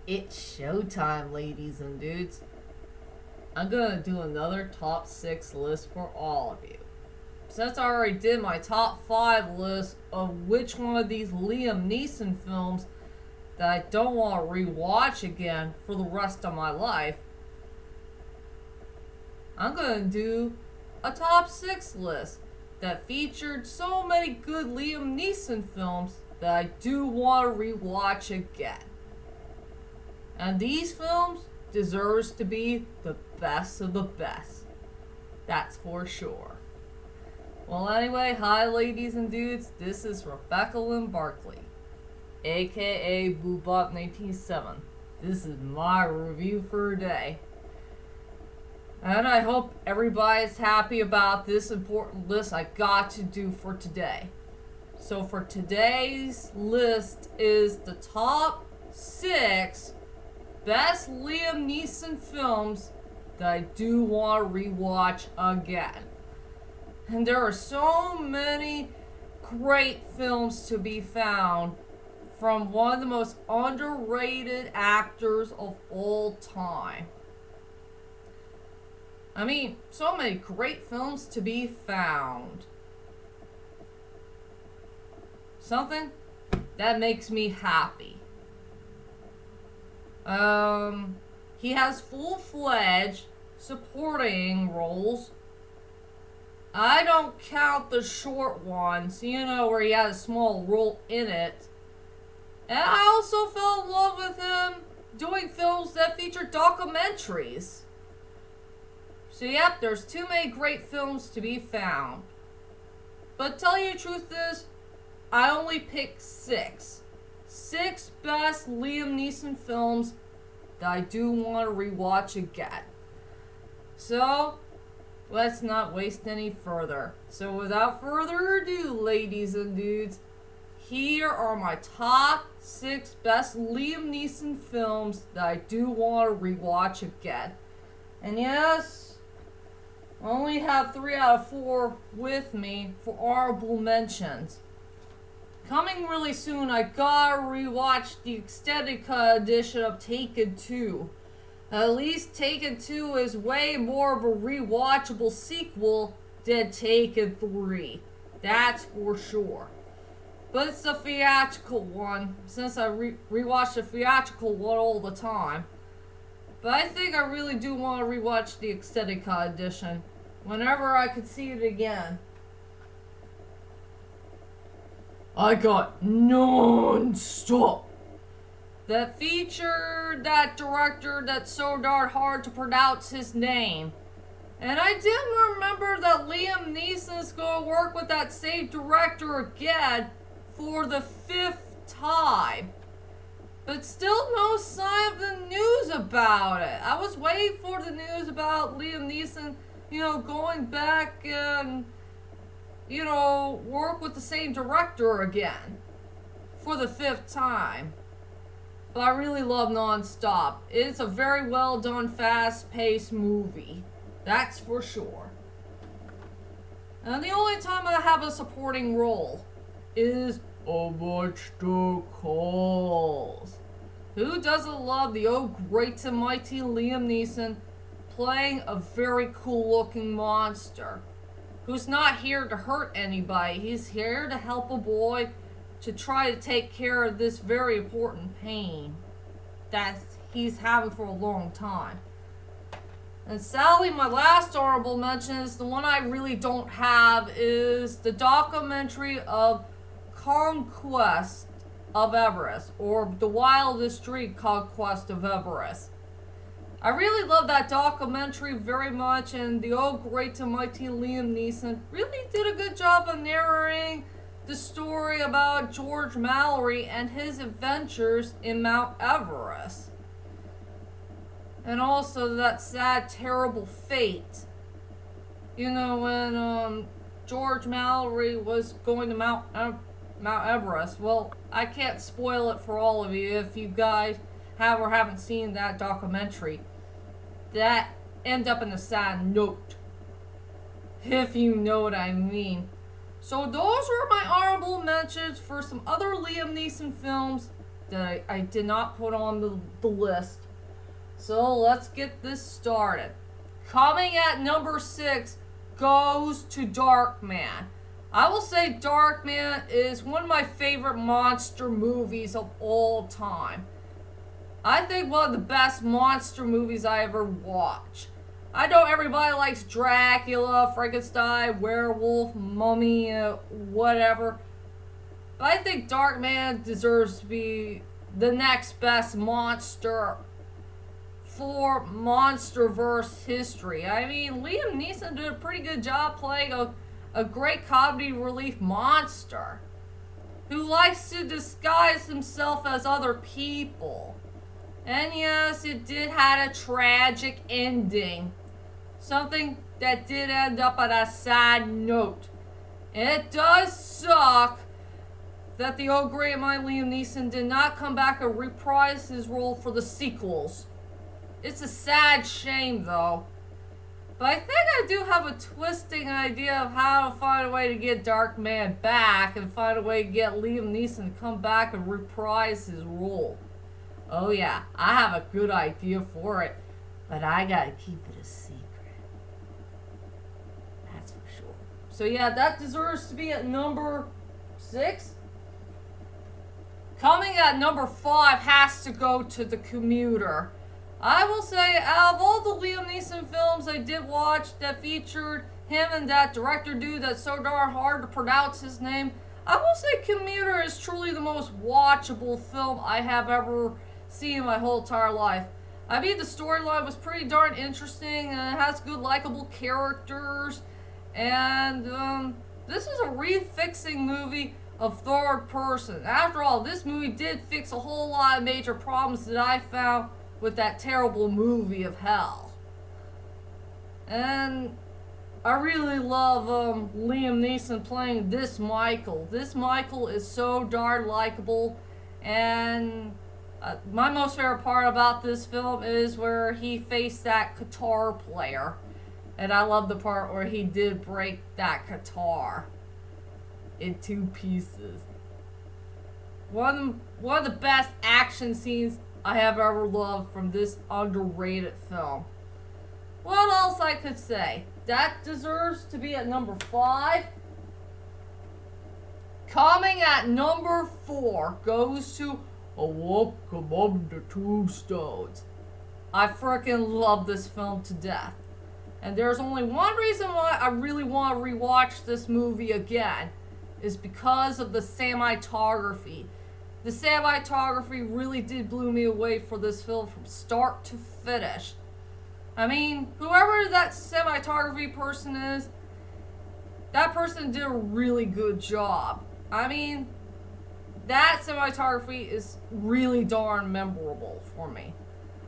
It's showtime, ladies and dudes. I'm gonna do another top 6 list for all of you. Since I already did my top 5 list of which one of these Liam Neeson films that I don't want to rewatch again for the rest of my life, I'm gonna do a top 6 list that featured so many good Liam Neeson films that I do want to rewatch again. And these films deserves to be the best of the best. That's for sure. Well, anyway, hi ladies and dudes. This is Rebecca Lynn Barkley, aka Boobop187. This is my review for today. And I hope everybody's happy about this important list I got to do for today. So for today's list is the top 6 best Liam Neeson films that I do want to rewatch again. And there are so many great films to be found from one of the most underrated actors of all time. I mean, so many great films to be found. Something that makes me happy. He has full-fledged supporting roles. I don't count the short ones, where he had a small role in it. And I also fell in love with him doing films that feature documentaries. So yep, there's too many great films to be found. But tell you the truth is, I only picked 6. 6 best Liam Neeson films that I do want to rewatch again. So, let's not waste any further. So without further ado, ladies and dudes, here are my top 6 best Liam Neeson films that I do want to rewatch again. And yes, I only have 3 out of 4 with me for honorable mentions. Coming really soon, I gotta rewatch the extended cut edition of Taken 2. At least Taken 2 is way more of a rewatchable sequel than Taken 3. That's for sure. But it's the theatrical one, since I rewatch the theatrical one all the time. But I think I really do want to rewatch the extended cut edition whenever I could see it again. I got Non-Stop, that featured that director that's so darn hard to pronounce his name. And I did remember that Liam Neeson's gonna work with that same director again for the 5th time. But still no sign of the news about it. I was waiting for the news about Liam Neeson, going back and work with the same director again for the 5th time. But I really love Non-Stop. It's a very well done, fast-paced movie. That's for sure. And the only time I have a supporting role is Amongst the Calls. Who doesn't love the great and mighty Liam Neeson playing a very cool-looking monster? Who's not here to hurt anybody. He's here to help a boy to try to take care of this very important pain that he's having for a long time. And sadly, my last honorable mention is the one I really don't have, is the documentary of Conquest of Everest, or The Wildest Dream Conquest of Everest. I really love that documentary very much, and the great and mighty Liam Neeson really did a good job of narrating the story about George Mallory and his adventures in Mount Everest. And also that sad, terrible fate. When George Mallory was going to Mount Everest. Well, I can't spoil it for all of you if you guys have or haven't seen that documentary. That end up in a sad note, if you know what I mean. So those were my honorable mentions for some other Liam Neeson films that I did not put on the list. So let's get this started. Coming at number 6 goes to Darkman. I will say Darkman is one of my favorite monster movies of all time. I think one of the best monster movies I ever watched. I know everybody likes Dracula, Frankenstein, werewolf, mummy, whatever. But I think Darkman deserves to be the next best monster for Monsterverse history. I mean, Liam Neeson did a pretty good job playing a great comedy relief monster who likes to disguise himself as other people. And yes, it did have a tragic ending. Something that did end up on a sad note. And it does suck that the old great mind Liam Neeson did not come back and reprise his role for the sequels. It's a sad shame, though. But I think I do have a twisting idea of how to find a way to get Darkman back and find a way to get Liam Neeson to come back and reprise his role. Oh yeah, I have a good idea for it, but I gotta keep it a secret. That's for sure. So yeah, that deserves to be at number 6. Coming at number 5 has to go to The Commuter. I will say, out of all the Liam Neeson films I did watch that featured him and that director dude that's so darn hard to pronounce his name, I will say Commuter is truly the most watchable film I have ever seen in my whole entire life. I mean, the storyline was pretty darn interesting, and it has good likable characters, and this is a refixing movie of third person. After all, this movie did fix a whole lot of major problems that I found with that terrible movie of hell. And I really love Liam Neeson playing this Michael. This Michael is so darn likable, and my most favorite part about this film is where he faced that guitar player. And I love the part where he did break that guitar in 2 pieces. One of the best action scenes I have ever loved from this underrated film. What else I could say? That deserves to be at number 5. Coming at number 4 goes to A Walk Among the Tombstones. I freaking love this film to death. And there's only one reason why I really want to rewatch this movie again, is because of the cinematography. The cinematography really did blow me away for this film from start to finish. I mean, whoever that cinematography person is, that person did a really good job. I mean, that cinematography is really darn memorable for me.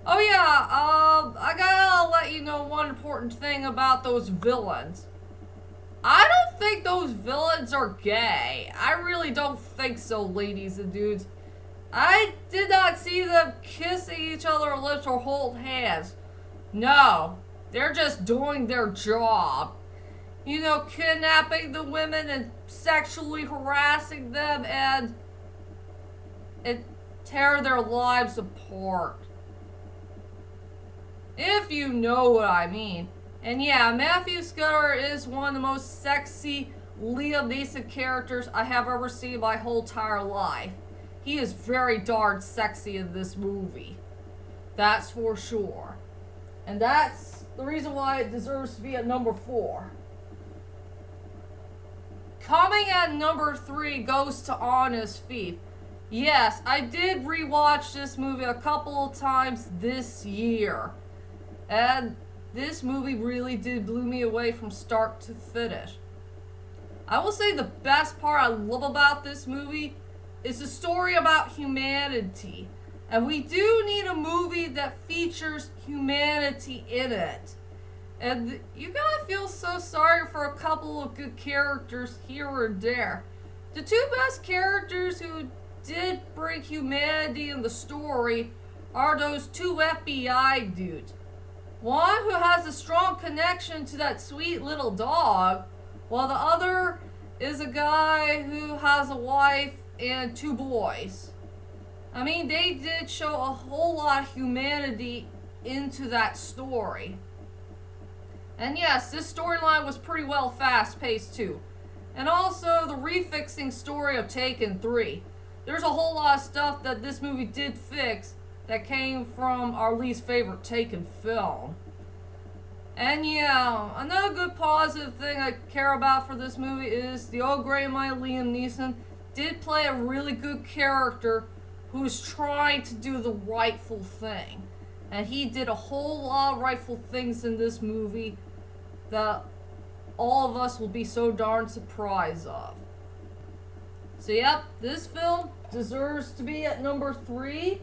Oh yeah, I gotta let you know one important thing about those villains. I don't think those villains are gay. I really don't think so, ladies and dudes. I did not see them kissing each other on lips or hold hands. No, they're just doing their job. You know, kidnapping the women and sexually harassing them and tear their lives apart. If you know what I mean. And yeah, Matthew Scudder is one of the most sexy Liam Neeson characters I have ever seen in my whole entire life. He is very darn sexy in this movie. That's for sure. And that's the reason why it deserves to be at number 4. Coming at number 3 goes to Honest Thief. Yes, I did rewatch this movie a couple of times this year. And this movie really did blow me away from start to finish. I will say the best part I love about this movie is the story about humanity. And we do need a movie that features humanity in it. And you gotta feel so sorry for a couple of good characters here and there. The 2 best characters who did bring humanity in the story are those 2 FBI dudes. One who has a strong connection to that sweet little dog, while the other is a guy who has a wife and 2 boys. I mean, they did show a whole lot of humanity into that story. And yes, this storyline was pretty well fast-paced too. And also the refixing story of Taken 3. There's a whole lot of stuff that this movie did fix that came from our least favorite Taken film. And yeah, another good positive thing I care about for this movie is the old great and mighty Liam Neeson did play a really good character who's trying to do the rightful thing. And he did a whole lot of rightful things in this movie that all of us will be so darn surprised of. So yep, this film deserves to be at number 3.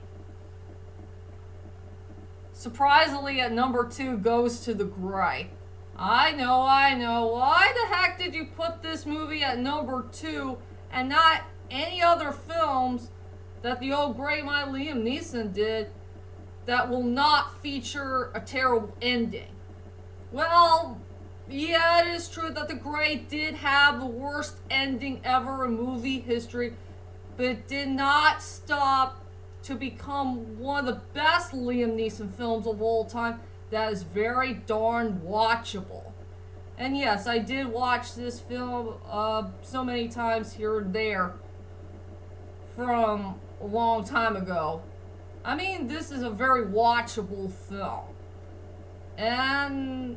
Surprisingly, at number 2 goes to The Grey. I know. Why the heck did you put this movie at number 2 and not any other films that the old great my Liam Neeson did that will not feature a terrible ending? Well, yeah, it is true that The Grey did have the worst ending ever in movie history, but it did not stop to become one of the best Liam Neeson films of all time that is very darn watchable. And yes, I did watch this film so many times here and there from a long time ago. I mean, this is a very watchable film. And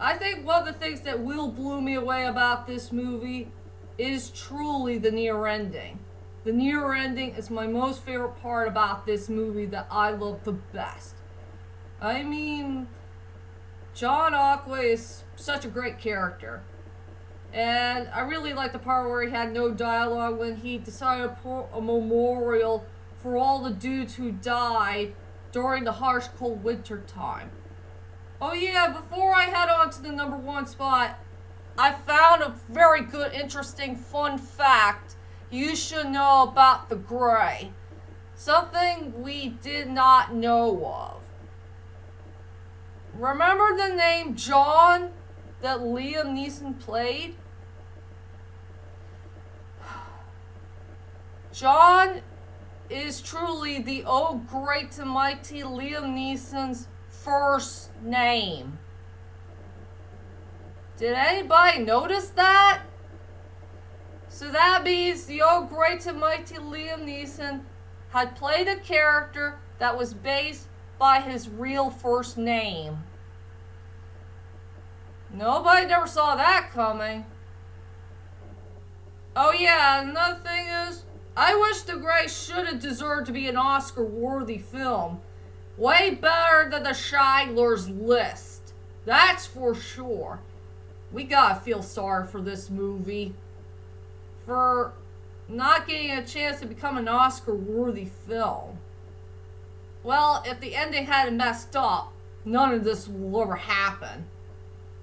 I think one of the things that will blow me away about this movie is truly the near ending. The near ending is my most favorite part about this movie that I love the best. I mean, John Aquay is such a great character. And I really like the part where he had no dialogue when he decided to put a memorial for all the dudes who died during the harsh, cold winter time. Oh yeah, before I head on to the number 1 spot, I found a very good, interesting, fun fact you should know about The Grey. Something we did not know of. Remember the name John that Liam Neeson played? John is truly the old great and mighty Liam Neeson's first name. Did anybody notice that? So that means the old great and mighty Liam Neeson had played a character that was based by his real first name. Nobody never saw that coming. Oh yeah, another thing is, I wish The Grey should have deserved to be an Oscar-worthy film. Way better than the Schindler's List. That's for sure. We gotta feel sorry for this movie for not getting a chance to become an Oscar-worthy film. Well, if the ending hadn't messed up, none of this will ever happen.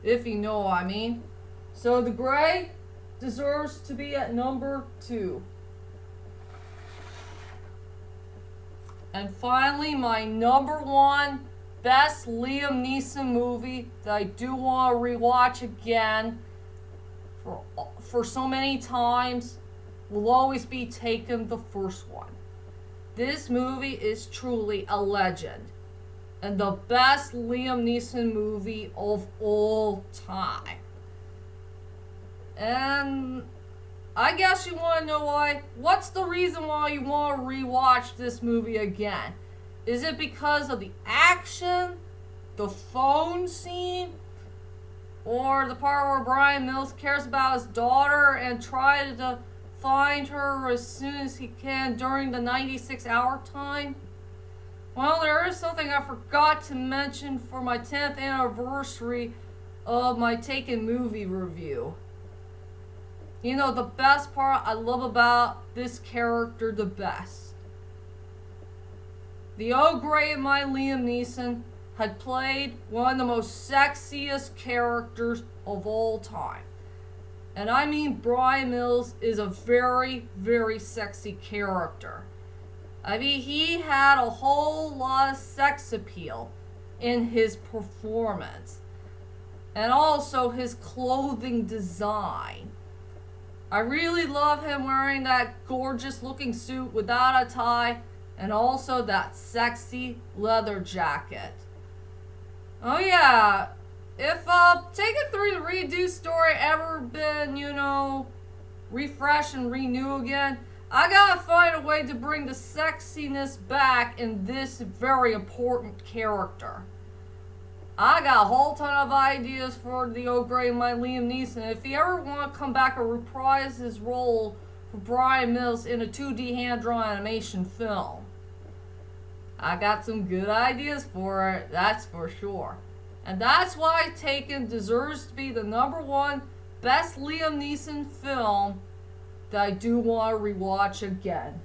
If you know what I mean. So The Grey deserves to be at number 2. And finally, my number 1 best Liam Neeson movie that I do want to rewatch again for so many times will always be Taken, the first one. This movie is truly a legend and the best Liam Neeson movie of all time. And I guess you want to know why. What's the reason why you want to rewatch this movie again? Is it because of the action, the phone scene, or the part where Brian Mills cares about his daughter and tries to find her as soon as he can during the 96-hour time? Well, there is something I forgot to mention for my 10th anniversary of my Taken movie review. You know, the best part I love about this character the best. The old great and my Liam Neeson had played one of the most sexiest characters of all time. And I mean, Brian Mills is a very, very sexy character. I mean, he had a whole lot of sex appeal in his performance. And also his clothing design. I really love him wearing that gorgeous looking suit without a tie and also that sexy leather jacket. Oh yeah, if taking through the redo story ever been, refresh and renew again, I gotta find a way to bring the sexiness back in this very important character. I got a whole ton of ideas for the old great my Liam Neeson. If he ever want to come back and reprise his role for Brian Mills in a 2D hand-drawn animation film, I got some good ideas for it, that's for sure. And that's why Taken deserves to be the #1 best Liam Neeson film that I do want to rewatch again.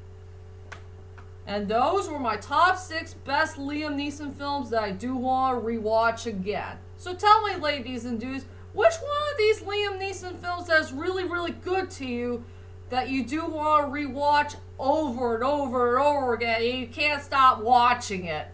And those were my top 6 best Liam Neeson films that I do want to rewatch again. So tell me, ladies and dudes, which one of these Liam Neeson films that is really, really good to you that you do want to rewatch over and over and over again, and you can't stop watching it?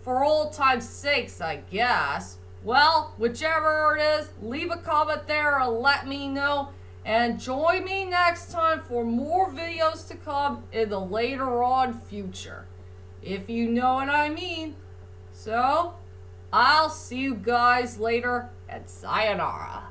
For old time's sakes, I guess. Well, whichever it is, leave a comment there and let me know. And join me next time for more videos to come in the later on future, if you know what I mean. So, I'll see you guys later, and sayonara.